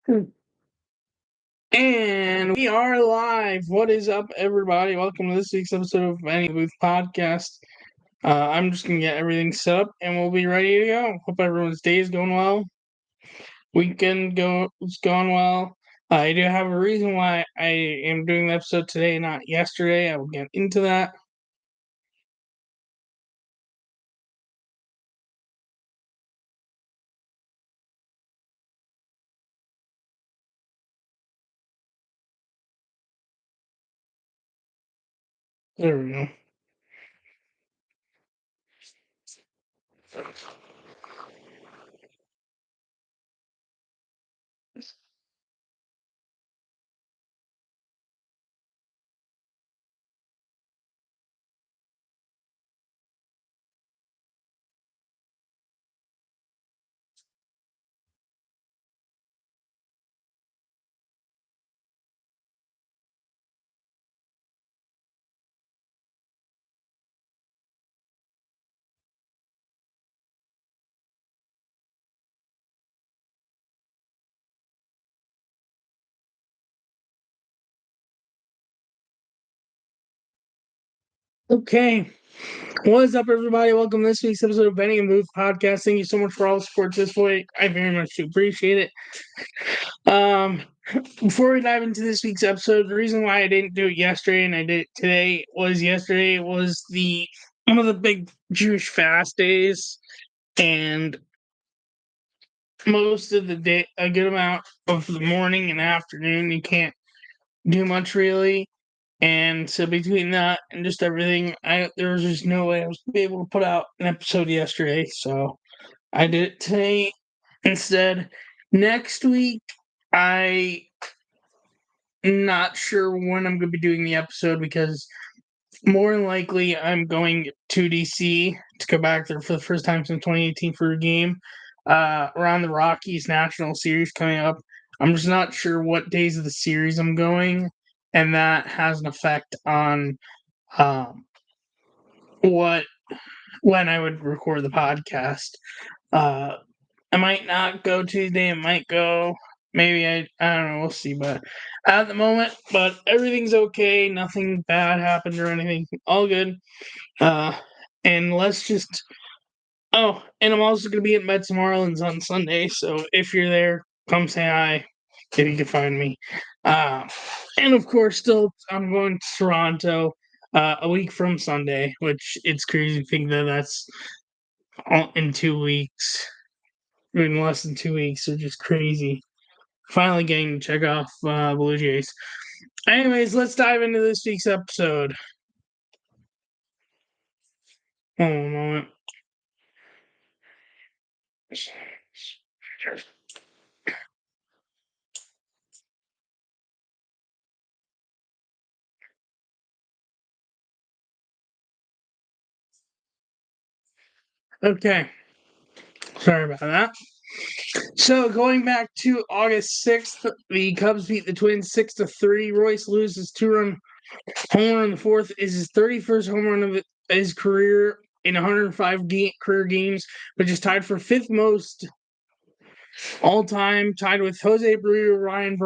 And we are live. What is up, everybody? Welcome to this week's episode of Any Booth Podcast. I'm just going to get everything set up and we'll be ready to go. Hope everyone's day is going well. Weekend is going well. I do have a reason why I am doing the episode today, not yesterday. I will get into that. There we go. Okay. What is up, everybody? Welcome to this week's episode of Benny and Booth Podcast. Thank you so much for all the support this week. I very much do appreciate it. Before we dive into this week's episode, the reason why I didn't do it yesterday and I did it today was yesterday was one of the big Jewish fast days, and most of the day, a good amount of the morning and afternoon, you can't do much really. And so between that and just everything, there was just no way I was gonna be able to put out an episode yesterday. So I did it today instead. Next week, I'm not sure when I'm going to be doing the episode because more than likely I'm going to DC to go back there for the first time since 2018 for a game around the Rockies National Series coming up. I'm just not sure what days of the series I'm going, and that has an effect on when I would record the podcast. I might not go Tuesday. It might go. Maybe I don't know. We'll see. But at the moment, everything's okay. Nothing bad happened or anything. All good. And let's just. Oh, and I'm also gonna be at Mets Marlins on Sunday. So if you're there, come say hi. If you can find me. And of course, still I'm going to Toronto a week from Sunday, which it's crazy to think that that's in 2 weeks. In less than 2 weeks, are just crazy. Finally getting to check off Blue Jays. Anyways, let's dive into this week's episode. Hold on a moment. Okay. Sorry about that. So going back to August 6th, the Cubs beat the Twins 6-3. Royce loses 2-run home run in the fourth is his 31st home run of his career in 105 career games, which is tied for fifth most all time, tied with Jose Abreu, Ryan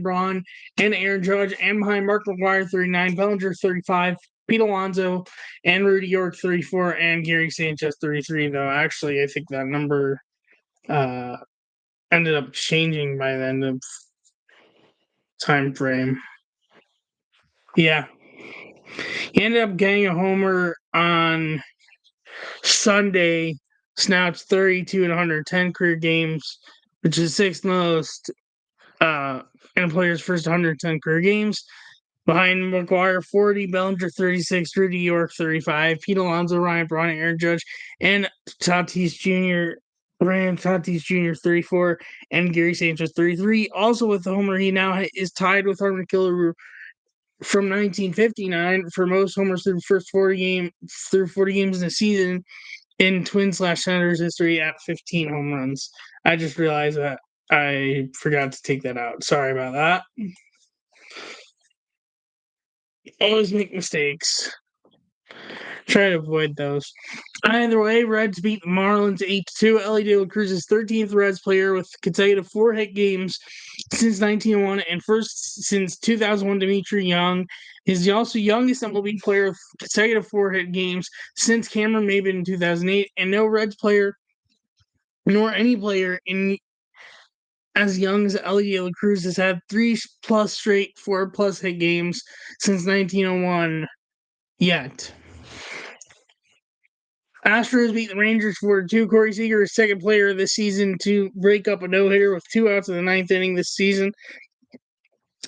Braun, and Aaron Judge, and behind Mark McGwire 39, Bellinger 35, Pete Alonso, and Rudy York 34, and Gary Sanchez 33. Though actually, I think that number ended up changing by the end of time frame. Yeah, he ended up getting a homer on Sunday. So now it's 32 and 110 career games, which is sixth most in a player's first 110 career games. Behind McGwire 40, Bellinger 36, Rudy York 35, Pete Alonso, Ryan Braun, Aaron Judge, and Tatis Jr. Ryan Tatis Jr. 34, and Gary Sanchez 33. Also with the homer, he now is tied with Harmon Killebrew from 1959 for most homers through the first 40 games in the season in Twins/Senators history at 15 home runs. I just realized that I forgot to take that out. Sorry about that. Always make mistakes. Try to avoid those. Either way, Reds beat the Marlins 8-2. Ellie De La Cruz's 13th Reds player with consecutive 4-hit games since 1901 and first since 2001. Dimitri Young is the also youngest MLB player with consecutive 4-hit games since Cameron Maybin in 2008, and no Reds player nor any player in as young as Ellie De La Cruz has had 3+ straight 4+ hit games since 1901 yet. Astros beat the Rangers 4-2. Corey Seager is second player this season to break up a no-hitter with 2 outs in the 9th inning this season,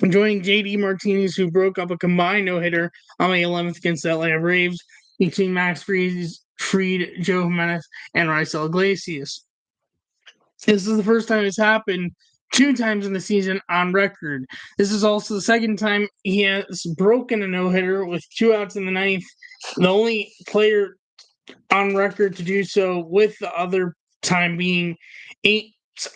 joining J.D. Martinez, who broke up a combined no-hitter on May 11th against the Atlanta Braves between Max Fried, Joe Jimenez, and Raisel Iglesias. This is the first time it's happened 2 times in the season on record. This is also the second time he has broken a no-hitter with 2 outs in the 9th. The only player on record to do so, with the other time being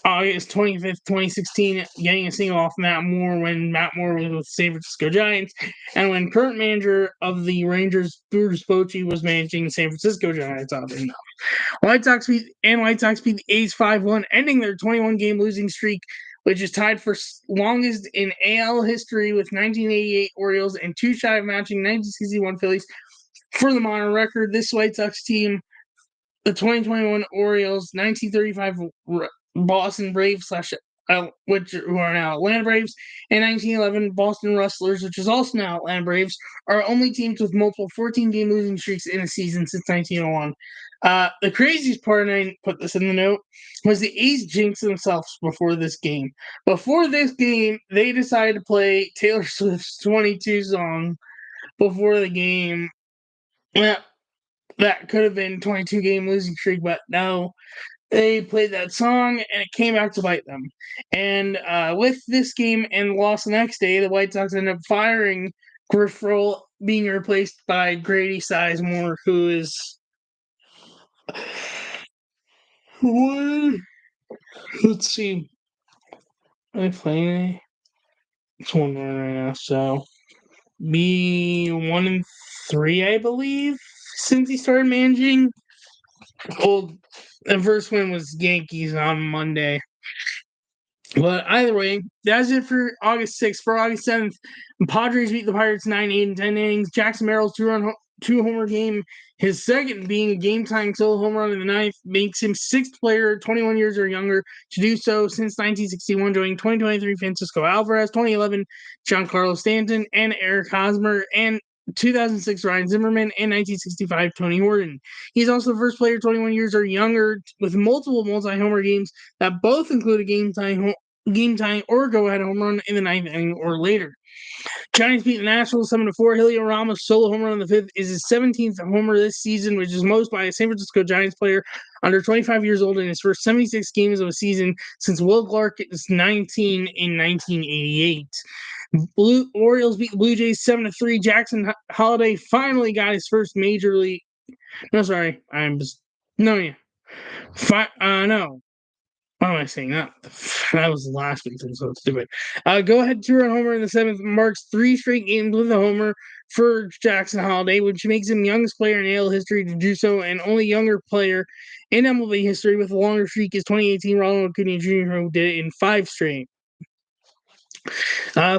August 25th, 2016, getting a single off Matt Moore when Matt Moore was with the San Francisco Giants, and when current manager of the Rangers, Bruce Bochy, was managing the San Francisco Giants. White Sox beat the A's 5-1, ending their 21-game losing streak, which is tied for longest in AL history with 1988 Orioles and 2 shy of matching 1961 Phillies. For the modern record, this White Sox team, the 2021 Orioles, 1935 Boston Braves which who are now Atlanta Braves, and 1911 Boston Rustlers, which is also now Atlanta Braves, are only teams with multiple 14-game losing streaks in a season since 1901. The craziest part, and I put this in the note, was the A's jinxed themselves before this game. Before this game, they decided to play Taylor Swift's 22 song before the game. That could have been 22-game losing streak, but no, they played that song and it came back to bite them. And with this game and loss the next day, the White Sox ended up firing Griff Roll, being replaced by Grady Sizemore, who is let's see, are they playing? It's 1-1 right now, so be 1-3, I believe, since he started managing. Well, the first win was Yankees on Monday. But either way, that's it for August 6th. For August 7th, the Padres beat the Pirates 9-8 in 10 innings. Jackson Merrill's 2-homer game, his second being a game-tying solo home run in the 9th, makes him 6th player, 21 years or younger, to do so since 1961, joining 2023 Francisco Alvarez, 2011 Giancarlo Stanton, and Eric Hosmer, and 2006 Ryan Zimmerman, and 1965 Tony Horton. He's also the first player 21 years or younger with multiple multi-homer games that both include a game-tying or go-ahead home run in the 9th inning or later. Giants beat the Nationals 7-4. Julio Ramos' solo home run in the 5th is his 17th homer this season, which is most by a San Francisco Giants player under 25 years old in his first 76 games of a season since Will Clark is 19 in 1988. Orioles beat the Blue Jays 7-3. Jackson Holliday finally got his first major league. No, sorry. No. What am I saying? That was last week, so it's stupid. Go ahead, 2-run homer in the 7th marks 3 straight games with a homer for Jackson Holliday, which makes him youngest player in AL history to do so, and only younger player in MLB history with a longer streak is 2018 Ronald Acuna Jr., who did it in 5 straight.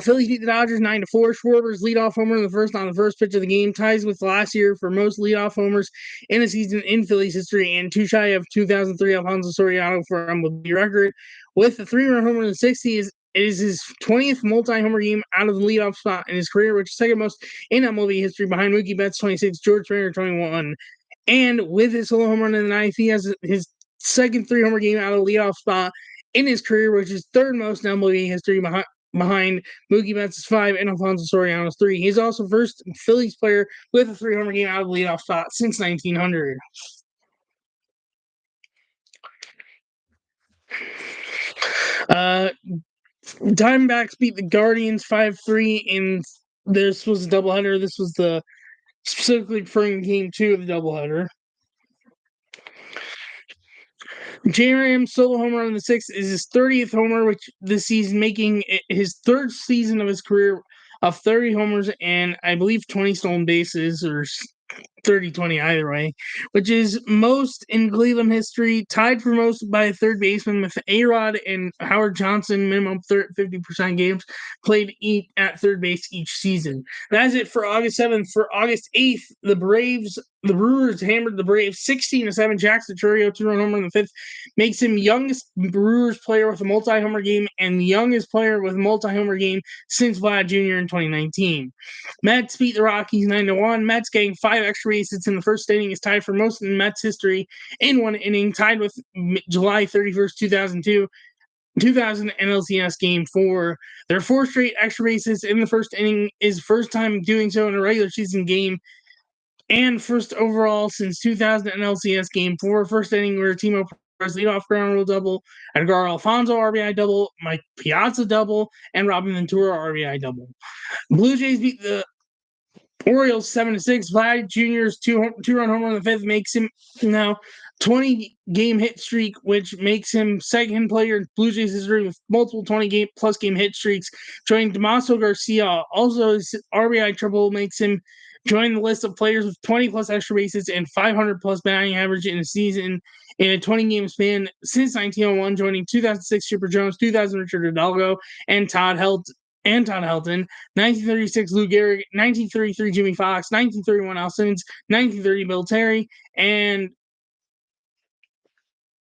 Phillies beat the Dodgers 9-4. Schwarber's leadoff homer in the 1st on the first pitch of the game ties with last year for most leadoff homers in a season in Phillies history, and 2 shy of 2003 Alfonso Soriano for MLB record. With the 3-run homer in the 60s, it is his 20th multi-homer game out of the leadoff spot in his career, which is second most in MLB history behind Mookie Betts 26, George Springer 21. And with his solo home run in the 9th, he has his second 3-homer game out of the leadoff spot in his career, which is third most in MLB history behind Mookie Betts' 5 and Alfonso Soriano's 3. He's also first Phillies player with a 3-homer game out of the leadoff spot since 1900. Diamondbacks beat the Guardians 5-3, and this was a doubleheader. This was specifically referring to Game 2 of the doubleheader. J-Ram's solo homer on the 6th is his 30th homer, which this season, making it his 3rd season of his career of 30 homers and I believe 20 stolen bases, or 30-20 either way, which is most in Cleveland history, tied for most by a third baseman with A-Rod and Howard Johnson, minimum 50% games played at third base each season. That's it for August 7th. For August 8th, the Brewers hammered the Braves 16-7. Jackson Churio, 2-run homer in the fifth, makes him youngest Brewers player with a multi-homer game and the youngest player with a multi-homer game since Vlad Jr. in 2019. Mets beat the Rockies 9-1. Mets getting 5 extra bases in the first inning is tied for most in Mets history in one inning, tied with July 31st, 2000 NLCS Game 4. Their 4 straight extra bases in the first inning is first time doing so in a regular season game and first overall since 2000 NLCS Game 4. First inning where Timo Perez leadoff ground rule double, Edgar Alfonso RBI double, Mike Piazza double, and Robin Ventura RBI double. Blue Jays beat the Orioles 7-6. Vlad Jr.'s two-run homer in the fifth makes him now 20-game hit streak, which makes him second player in Blue Jays history with multiple 20-plus game hit streaks. Joining Damaso Garcia, also his RBI triple makes him join the list of players with 20-plus extra bases and 500-plus batting average in a season in a 20-game span since 1901, joining 2006 Chipper Jones, 2000 Richard Hidalgo, and Todd Helton. 1936 Lou Gehrig, 1933 Jimmy Fox, 1931 Al Simmons, 1930 Bill Terry, and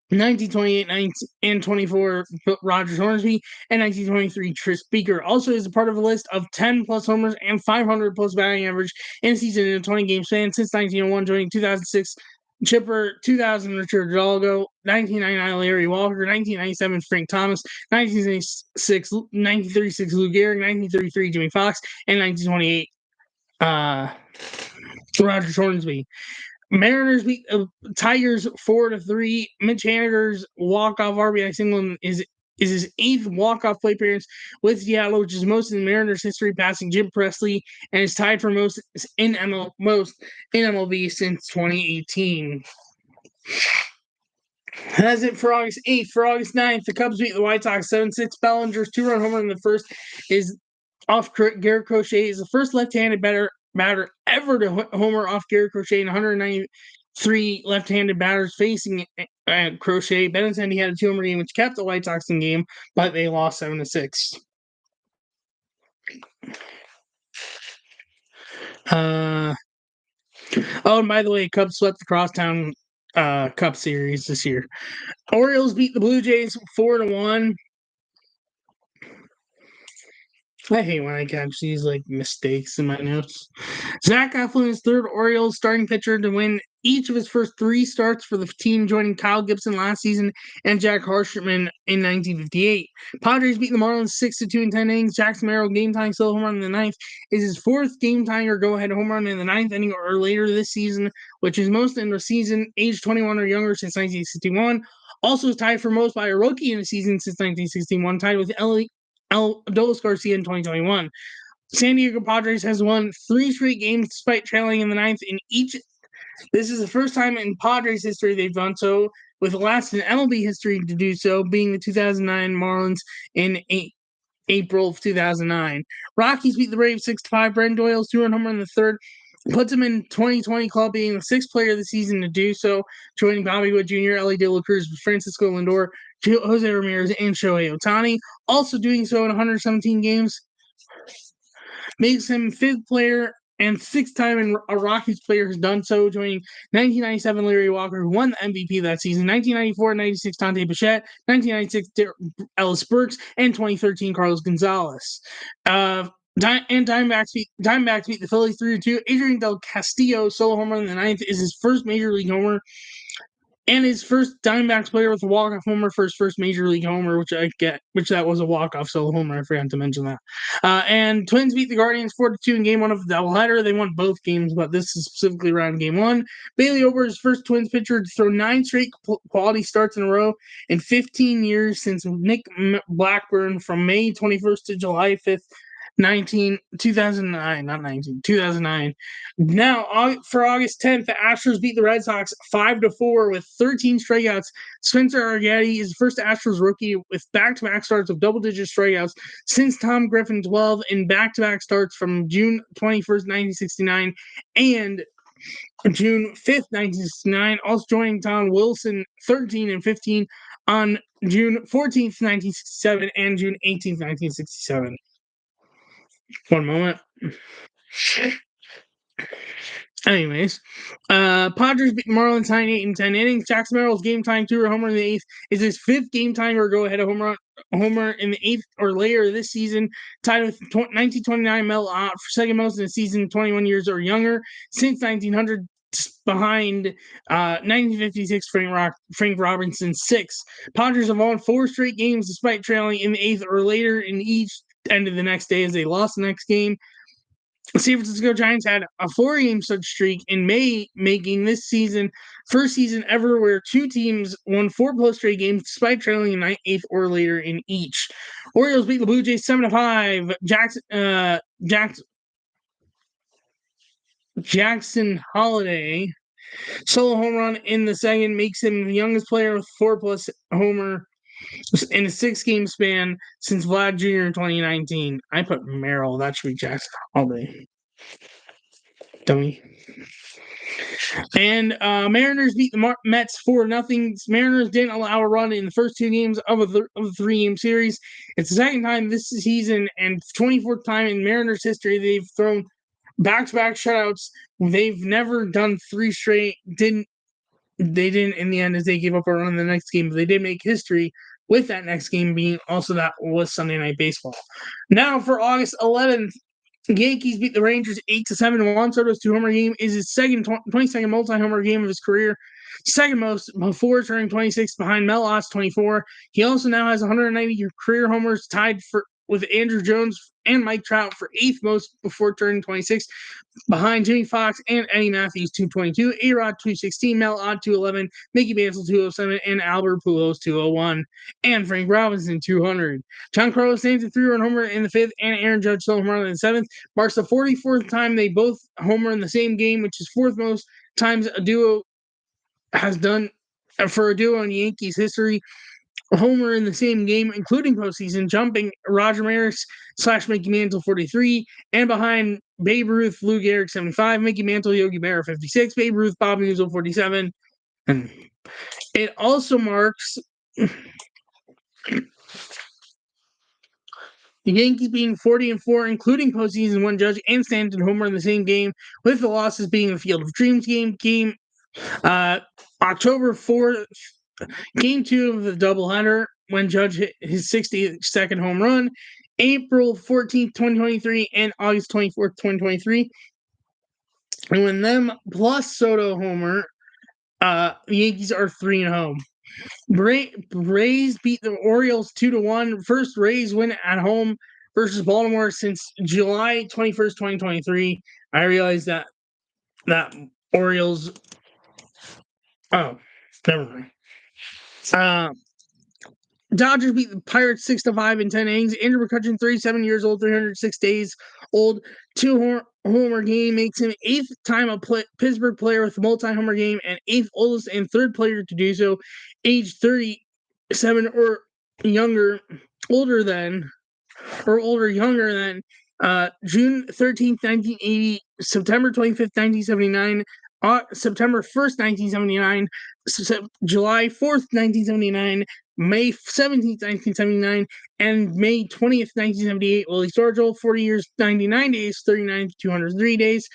1928 and 24 Rogers Hornsby, and 1923 Tris Speaker. Also is a part of a list of 10-plus homers and 500-plus batting average in a season in a 20-game span since 1901, joining 2006 Chipper, 2000 Richard Hidalgo, 1999 Larry Walker, 1997 Frank Thomas, 1936 Lou Gehrig, 1933 Jimmy Fox, and 1928 Rogers Hornsby. Mariners beat Tigers 4-3. Mitch Haniger's walk-off RBI single is his 8th walk-off play appearance with Seattle, which is most in Mariners history, passing Jim Presley, and is tied for most in MLB since 2018. That's it for August 8th. For August 9th, the Cubs beat the White Sox 7-6. Bellinger's 2-run homer in the first is off Garrett Crochet. Is the first left-handed batter ever to homer off Garrett Crochet in 193 left-handed batters facing Crochet. Benintendi had a 2-homer game, which kept the White Sox in game, but they lost 7-6. And by the way, Cubs swept the Crosstown Cup Series this year. Orioles beat the Blue Jays 4-1. I hate when I catch these mistakes in my notes. Zach Eflin is third Orioles starting pitcher to win each of his first 3 starts for the team, joining Kyle Gibson last season and Jack Harshman in 1958. Padres beat the Marlins 6-2 in 10 innings. Jackson Merrill game-tying solo home run in the 9th is his 4th game-tying or go-ahead home run in the 9th inning or later this season, which is most in the season age 21 or younger since 1961. Also tied for most by a rookie in the season since 1961, tied with Adolis Garcia in 2021. San Diego Padres has won 3 straight games despite trailing in the 9th in each. This is the first time in Padres history they've done so, with the last in MLB history to do so being the 2009 Marlins in April of 2009. Rockies beat the Braves 6-5. Brendan Doyle's 2-run homer in the third puts him in 2020 club, being the 6th player of the season to do so, joining Bobby Witt Jr., Ellie De La Cruz, Francisco Lindor, Jose Ramirez, and Shohei Ohtani. Also doing so in 117 games makes him 5th player and 6th time a Rockies player has done so, joining 1997 Larry Walker, who won the MVP that season, 1994-96 Dante Bichette, 1996 Ellis Burks, and 2013 Carlos Gonzalez. Diamondbacks beat the Phillies 3-2. Adrian Del Castillo solo homer in the 9th is his first major league homer and his first Diamondbacks player with a walk-off homer for his first major league homer, which that was a walk-off solo homer. I forgot to mention that. And Twins beat the Guardians 4-2 in Game 1 of the doubleheader. They won both games, but this is specifically around Game 1. Bailey Ober is first Twins pitcher to throw 9 straight quality starts in a row in 15 years since Nick Blackburn from May 21st to July 5th. 2009. Now, for August 10th, the Astros beat the Red Sox 5-4 with 13 strikeouts. Spencer Arrighetti is the first Astros rookie with back-to-back starts of double-digit strikeouts since Tom Griffin 12 in back-to-back starts from June 21st, 1969 and June 5th, 1969. Also joining Tom Wilson, 13 and 15 on June 14th, 1967 and June 18th, 1967. One moment. Anyways, Padres beat the Marlins 9-8 in 10 innings. Jackson Merrill's game-tying two-run homer in the eighth is his fifth game-tying or go-ahead homer in the eighth or later this season, tied with 1929 Mel Ott for second most in the season, 21 years or younger, since 1900, behind 1956 Frank Robinson's six. Padres have won 4 straight games despite trailing in the eighth or later in each end of the next day as they lost the next game. The San Francisco Giants had a 4-game such streak in May, making this season first season ever where 2 teams won 4+ straight games despite trailing in the eighth or later in each. Orioles beat the Blue Jays 7-5. Jackson Holiday solo home run in the second makes him the youngest player with 4+ homer in a 6-game span since Vlad Jr. in 2019. I put Merrill. That should be Jackson Holiday. Dummy. And Mariners beat the Mets 4-0. Mariners didn't allow a run in the first 2 games of a 3-game series. It's the second time this season and 24th time in Mariners history they've thrown back-to-back shutouts. They've never done 3 straight. They didn't in the end as they gave up a run in the next game, but they did make history with that next game being also that was Sunday Night Baseball. Now for August 11th, Yankees beat the Rangers 8-7. Juan Soto's 2-homer game is his 22nd multi-homer game of his career, second most before turning 26 behind Mel Ott's 24. He also now has 190 career homers, tied with Andrew Jones and Mike Trout for 8th most before turning 26, behind Jimmy Fox and Eddie Matthews 222, A-Rod 216, Mel Ott 211, Mickey Mantle 207, and Albert Pujols 201, and Frank Robinson 200. John Carlos stands a 3-run homer in the 5th, and Aaron Judge solo home run in the 7th. Marks the 44th time they both homer in the same game, which is 4th most times a duo has done for a duo in Yankees history. A homer in the same game, including postseason, jumping Roger Maris / Mickey Mantle 43, and behind Babe Ruth, Lou Gehrig 75, Mickey Mantle, Yogi Berra 56, Babe Ruth, Bob Newsel 47. And it also marks the Yankees being 40-4, including postseason one Judge and Stanton homer in the same game, with the losses being the Field of Dreams game October 4th. Game 2 of the doubleheader when Judge hit his 62nd home run, April 14th, 2023, and August 24th, 2023. And when them plus Soto homer, the Yankees are 3-0. Rays beat the Orioles 2-1. First Rays win at home versus Baltimore since July 21st, 2023. I realized that Orioles. Oh, never mind. Dodgers beat the Pirates 6-5 in 10 innings. Andrew McCutchen, 37 years old, 306 days old, 2-homer game makes him 8th time a Pittsburgh player with a multi-homer game and 8th oldest and 3rd player to do so, age 37 or younger, younger than June 13th, 1980, September 25th, 1979, September 1st, 1979, July 4th, 1979, May 17th, 1979, and May 20th, 1978. Willie Stargell, 40 years, 99 days, 39,203 days,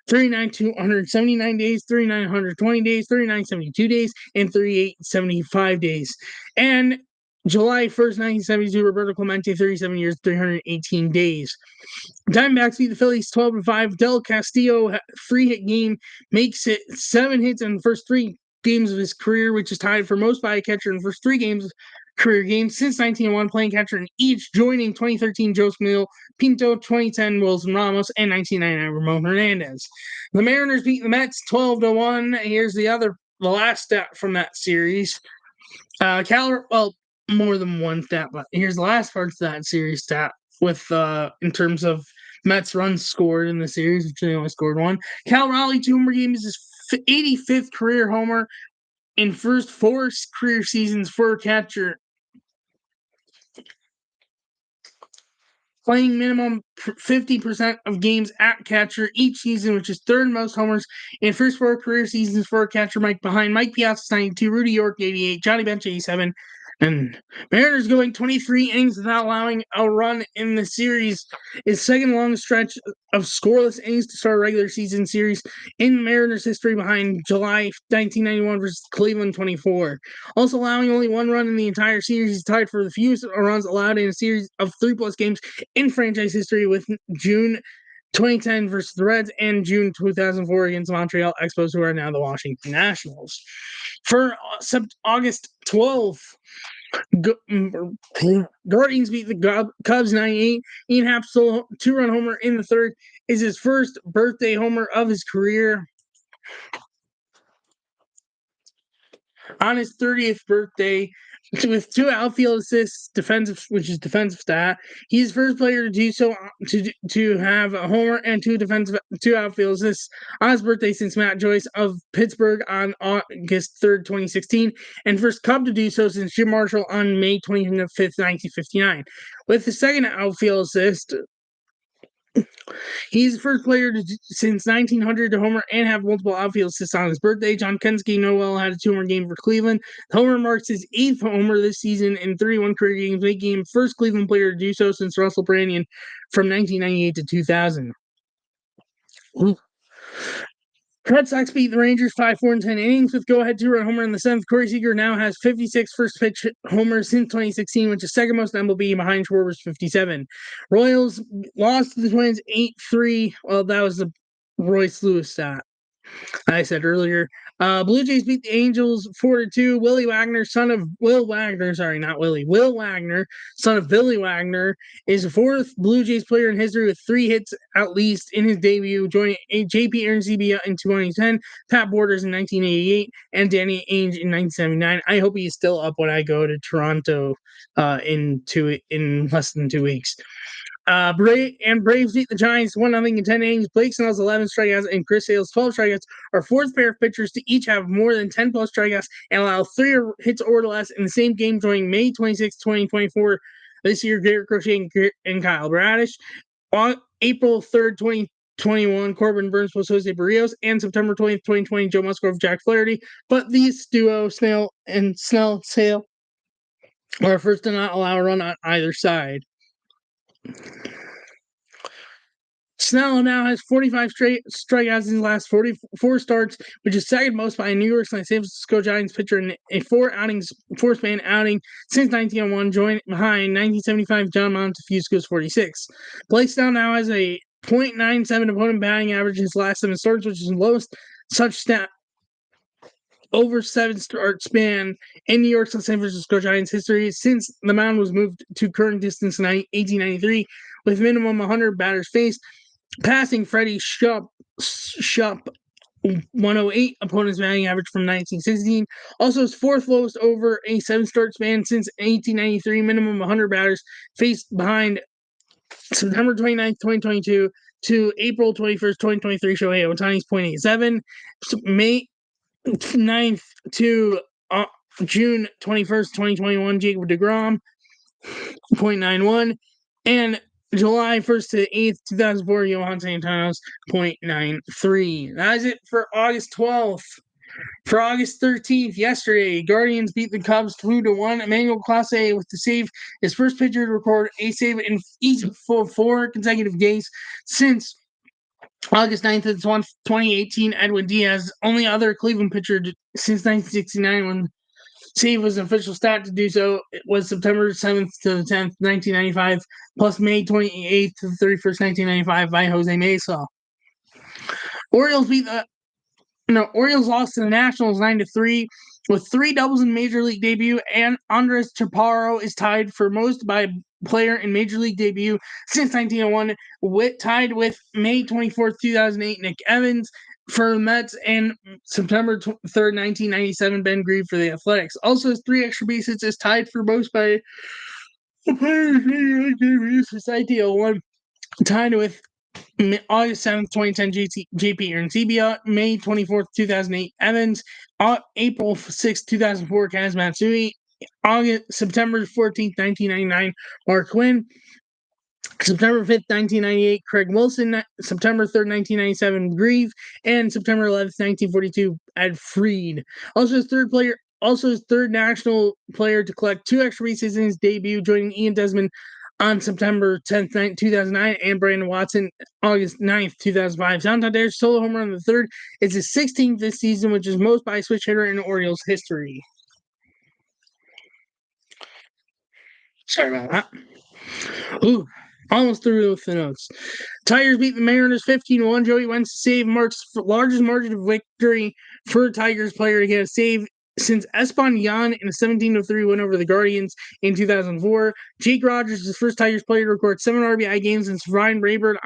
39,279 days, 3,920 days, 3,972 days, and 3,875 days. And July 1st, 1972, Roberto Clemente, 37 years, 318 days. Diamondbacks beat the Phillies 12-5. Del Castillo, 3-hit game, makes it 7 hits in the first 3 games of his career, which is tied for most by a catcher in the first 3 career games since 1901, playing catcher in each, joining 2013 José Pinto, 2010 Wilson Ramos, and 1999 Ramon Hernandez. The Mariners beat the Mets 12-1. Here's the last stat from that series. More than one stat, but here's the last part of that series stat with in terms of Mets runs scored in the series, which they only scored 1. Cal Raleigh 2-homer game is his 85th career homer in first 4 career seasons for a catcher. playing minimum 50% of games at catcher each season, which is third most homers in first 4 career seasons for a catcher, behind Mike Piazza's 92, Rudy York 88, Johnny Bench 87, and Mariners going 23 innings without allowing a run in the series is second longest stretch of scoreless innings to start a regular season series in Mariners history, behind July 1991 versus Cleveland 24. Also allowing only 1 run in the entire series, he's tied for the fewest runs allowed in a series of 3+ games in franchise history, with June 2010 versus the Reds and June 2004 against the Montreal Expos, who are now the Washington Nationals. For August 12th, Guardians beat the Cubs 9-8. Ian Happ's 2-run homer in the third is his first birthday homer of his career. On his 30th birthday, with 2 outfield assists, which is defensive stat, he's the first player to do so, to have a homer and 2 outfield assists on his birthday since Matt Joyce of Pittsburgh on August 3rd, 2016, and first Cub to do so since Jim Marshall on May 25th, 1959. With the second outfield assist, he's the first player since 1900 to homer and have multiple outfield assists on his birthday. John Kenske Noel had a 2-homer game for Cleveland. The homer marks his 8th homer this season in 31 career games, making him first Cleveland player to do so since Russell Branyan from 1998 to 2000. Red Sox beat the Rangers 5-4 in 10 innings with go-ahead 2-run homer in the 7th. Corey Seager now has 56 first-pitch homers since 2016, which is second most in MLB behind Schwarber's 57. Royals lost to the Twins 8-3. Well, that was the Royce Lewis stat I said earlier. Blue Jays beat the Angels 4-2. Will Wagner, son of Billy Wagner, son of Billy Wagner, is the 4th Blue Jays player in history with 3 hits at least in his debut, joining J.P. Arencibia in 2010, Pat Borders in 1988, and Danny Ainge in 1979. I hope he's still up when I go to Toronto in less than 2 weeks. Braves beat the Giants 1-0 in 10 innings. Blake Snell's 11 strikeouts and Chris Sale's 12 strikeouts are 4th pair of pitchers to each have more than 10+ strikeouts and allow 3 hits or less in the same game, joining May 26, 2024 this year, Garrett Crochet and Kyle Bradish. On April 3rd, 2021, Corbin Burns plus Jose Barrios, and September 20th, 2020, Joe Musgrove, Jack Flaherty. But these duo, Sale, are first to not allow a run on either side. Snell now has 45 straight strikeouts in his last 44 starts, which is second most by a New York San Francisco Giants pitcher in a 4-span outing since 1901, joined behind 1975 John Montefusco's 46. Blake Snell now has a .97 opponent batting average in his last 7 starts, which is the lowest such stat over 7 start span in New York's San Francisco Giants history since the mound was moved to current distance in 1893, with minimum 100 batters faced, passing Freddie Shupp 108 opponent's batting average from 1916. Also his 4th lowest over a 7-start span since 1893, minimum 100 batters faced, behind September 29th, 2022 to April 21st, 2023, Shohei Ohtani's .87. May 9th to June 21st, 2021, Jacob deGrom, .91, and July 1st to 8th, 2004, Johan Santana's .93. That is it for August 12th. For August 13th, yesterday, Guardians beat the Cubs 2-1. Emmanuel Clase with the save, his first pitcher to record a save in each for 4 consecutive games since August 9th of 2018, Edwin Diaz, only other Cleveland pitcher since 1969 when save was an official stat to do so. It was September 7th to the 10th, 1995, plus May 28th to the 31st, 1995 by Jose Mesa. Orioles lost to the Nationals 9-3 with 3 doubles in Major League debut, and Andres Chaparro is tied for most by player in Major League debut since 1901, tied with May 24th, 2008, Nick Evans for the Mets, and September 3rd, 1997, Ben Grieve for the Athletics. Also, his 3 extra base hits is tied for most by a player in Major League debut since 1901, tied with August 7th, 2010, J.P. Arencibia, May 24th, 2008, Evans, April 6th, 2004, Kaz Matsui, September 14th, 1999, Mark Quinn, September 5th, 1998, Craig Wilson. September 3rd, 1997, Grieve. And September 11th, 1942, Ed Freed. Also his third national player to collect 2 extra bases in his debut, joining Ian Desmond on September 10th, 2009, and Brandon Watson August 9th, 2005. Santander's solo home run in the third is his 16th this season, which is most by a switch hitter in Orioles history. Sorry about that. Ooh, almost through with the notes. Tigers beat the Mariners 15-1. Joey Wentz's save marks the largest margin of victory for a Tigers player to get a save since Espanjan in a 17-3 win over the Guardians in 2004. Jake Rogers is the first Tigers player to record 7 RBI games since Ryan Rayburn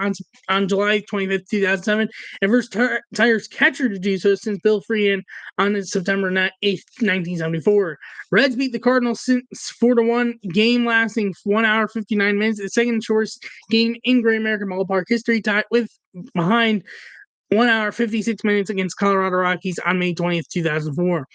on July 25th, 2007, and first Tigers catcher to do so since Bill Freehan on September 8th, 1974. Reds beat the Cardinals 4-1, game lasting 1 hour 59 minutes, the second shortest game in Great American Ballpark history, tied with behind 1 hour 56 minutes against Colorado Rockies on May 20th, 2004.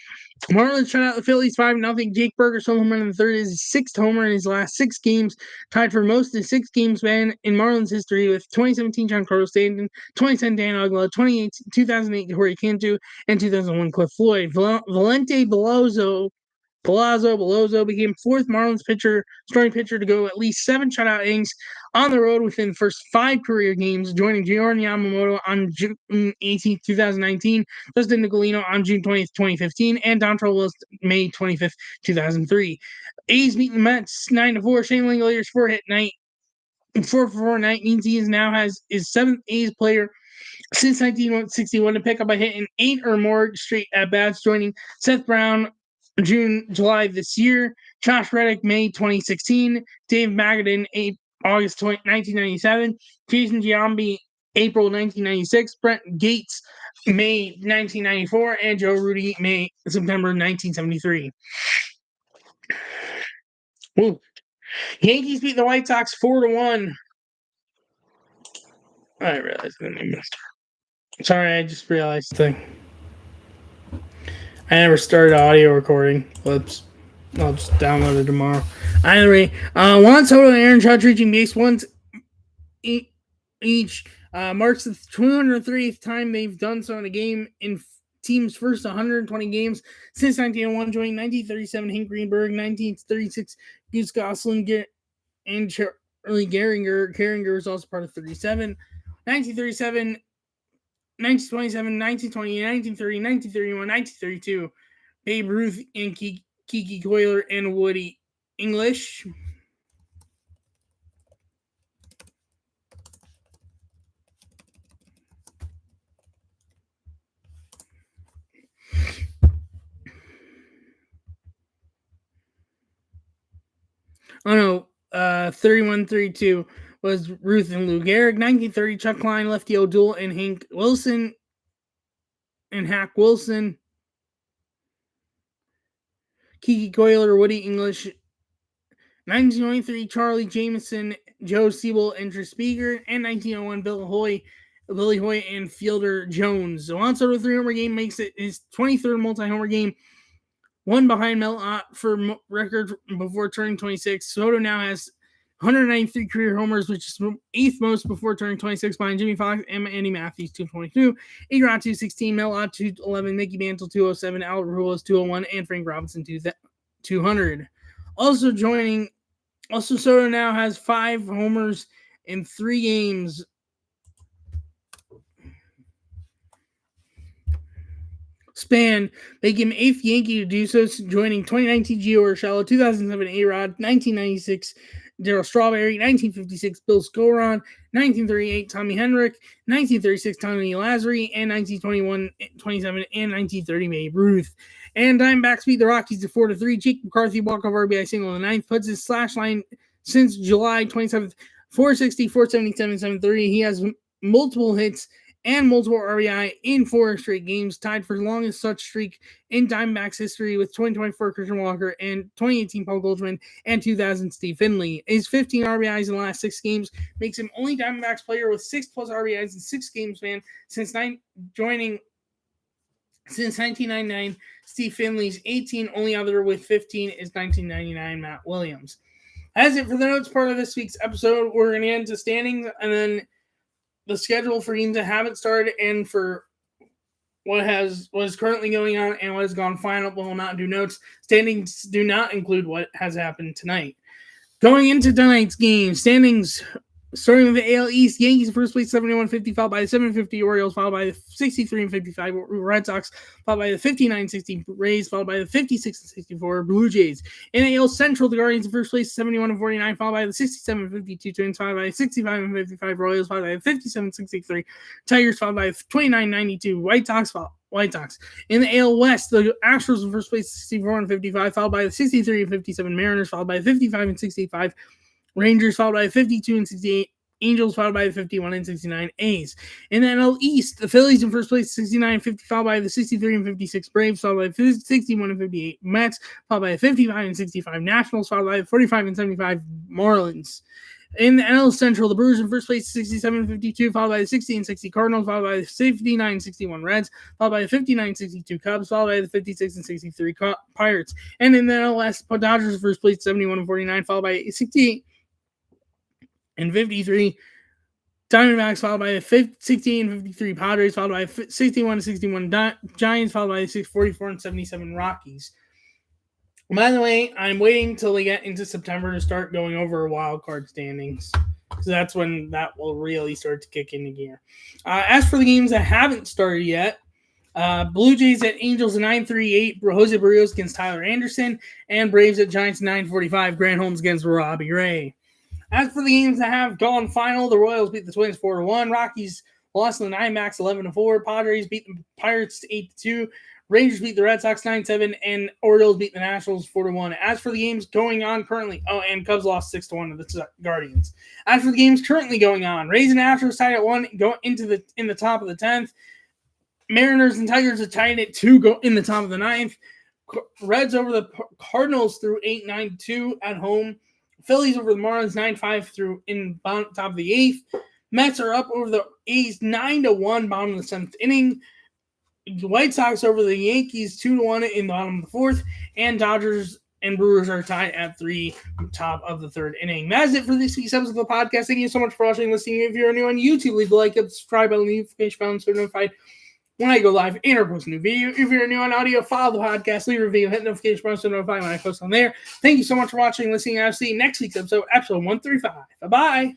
Marlins shut out the Phillies 5-0. Jake Burger's home run in the third is his 6th homer in his last 6 games, tied for most of the 6 game span in Marlins history with 2017 Giancarlo Stanton, 2010 Dan Uggla, 2008 Jorge Cantu, and 2001 Cliff Floyd. Valente Belozo became 4th Marlins starting pitcher to go at least 7 shutout innings on the road within the first 5 career games, joining Jordan Yamamoto on June 18, 2019, Justin Nicolino on June 20th, 2015, and Dontrelle Willis May 25th, 2003. A's beat the Mets 9-4. Shane Langeliers 4-for-4 night means he now has his 7th A's player since 1961 to pick up a hit in 8 or more straight at-bats, joining Seth Brown July this year, Josh Reddick May 2016, Dave Magadan August 1997, Jason Giambi April 1996, Brent Gates May 1994, and Joe Rudi September 1973. Ooh. Yankees beat the White Sox 4-1. I realized the name missed. Sorry, I just realized the thing. I never started audio recording. Whoops. I'll just download it tomorrow. Either way, Juan Soto and Aaron Judge reaching base once each marks the 203th time they've done so in a game in team's first 120 games since 1901, joining 1937 Hank Greenberg, 1936 Goose Gosselin, and Charlie Gehringer. Gehringer was also part of 37. 1937, 1927, 1920, 1930, 1931, 1932, Babe Ruth and Kiki Coiler and Woody English. Oh no, 31-32 was Ruth and Lou Gehrig. 1930, Chuck Klein, Lefty O'Doul, and Hank Wilson. And Hack Wilson. Kiki Coiler, Woody English. 1923, Charlie Jameson, Joe Siebel, and Tris Speaker. And 1901, Billy Hoy, and Fielder Jones. So Juan Soto 3-homer game makes it his 23rd multi-homer game. One behind Mel Ott for record before turning 26. Soto now has 193 career homers, which is 8th most before turning 26, behind Jimmy Fox and Andy Matthews 222, Adrian 216, Mel Ott 211, Mickey Mantle 207, Albert Pujols 201, and Frank Robinson 200. Also Soto now has 5 homers in 3 games. Span, making him 8th Yankee to do so, joining 2019 Gio Urshela, 2007 A-Rod, 1996 Darryl Strawberry, 1956 Bill Scoron, 1938 Tommy Henrik, 1936 Tony Lazzari, and 1921, 27, and 1930 Babe Ruth. And Diamondbacks beat the Rockies to 4-3. Jake McCarthy walk-off RBI single in the 9th, puts his slash line since July 27th, 460, 477, 730. He has multiple hits and multiple RBI in 4 straight games, tied for the longest such streak in Diamondbacks history with 2024 Christian Walker and 2018 Paul Goldschmidt and 2000 Steve Finley. His 15 RBIs in the last 6 games makes him only Diamondbacks player with 6+ RBIs in 6 game span since 1999. Steve Finley's 18, only other with 15 is 1999 Matt Williams. That's it for the notes part of this week's episode. We're going to get into standings and then the schedule for games that haven't started and for what is currently going on and what has gone final. We'll not do notes. Standings do not include what has happened tonight. Going into tonight's game, standings starting with the AL East, Yankees in first place, 71-50, followed by the 7-50 Orioles, followed by the 63-55 Red Sox, followed by the 59-60 Rays, followed by the 56-64 Blue Jays. In the AL Central, the Guardians in first place, 71-49, followed by the 67-52 Twins, followed by the 65-55 Royals, followed by the 57-63 Tigers, followed by the 29-92 White Sox. In the AL West, the Astros in first place, 64-55, followed by the 63-57 Mariners, followed by the 55-65 Rangers, followed by the 52-68 Angels, followed by the 51-69 A's. In the NL East, the Phillies in first place, 69-50, followed by the 63-56 Braves, followed by the 61-58 Mets, followed by the 55-65 Nationals, followed by the 45-75 Marlins. In the NL Central, the Brewers in first place, 67-52, followed by the 60-60 Cardinals, followed by the 59-61 Reds, followed by the 59-62 Cubs, followed by the 56-63 Pirates. And in the NL West, the Dodgers in first place, 71-49, followed by 68-53 Diamondbacks, followed by the 68-53 Padres, followed by 61-61 Giants, followed by the 44-77 Rockies. By the way, I'm waiting till we get into September to start going over wild card standings, because that's when that will really start to kick into gear. As for the games that haven't started yet, Blue Jays at Angels at 9:38, Jose Barrios against Tyler Anderson, and Braves at Giants 9:45, Grant Holmes against Robbie Ray. As for the games that have gone final, the Royals beat the Twins 4-1, Rockies lost to the Diamondbacks 11-4, Padres beat the Pirates 8-2, Rangers beat the Red Sox 9-7, and Orioles beat the Nationals 4-1. As for the games going on currently, and Cubs lost 6-1 to the Guardians. As for the games currently going on, Rays and Astros tied at 1, go in the top of the 10th. Mariners and Tigers are tied at 2, go in the top of the 9th. Reds over the Cardinals through 8-9-2 at home. Phillies over the Marlins 9-5 through in top of the 8th. Mets are up over the A's 9-1 bottom of the 7th inning. The White Sox over the Yankees 2-1 in the bottom of the 4th, and Dodgers and Brewers are tied at 3, top of the 3rd inning. That's it for this week's episode of the podcast. Thank you so much for watching and listening. If you're new on YouTube, leave a like, subscribe, and leave a notification bell so you're notified when I go live and or post a new video. If you're new on audio, follow the podcast, leave a review, hit the notification bell so you're notified when I post on there. Thank you so much for watching and listening. I'll see you next week's episode 135. Bye-bye.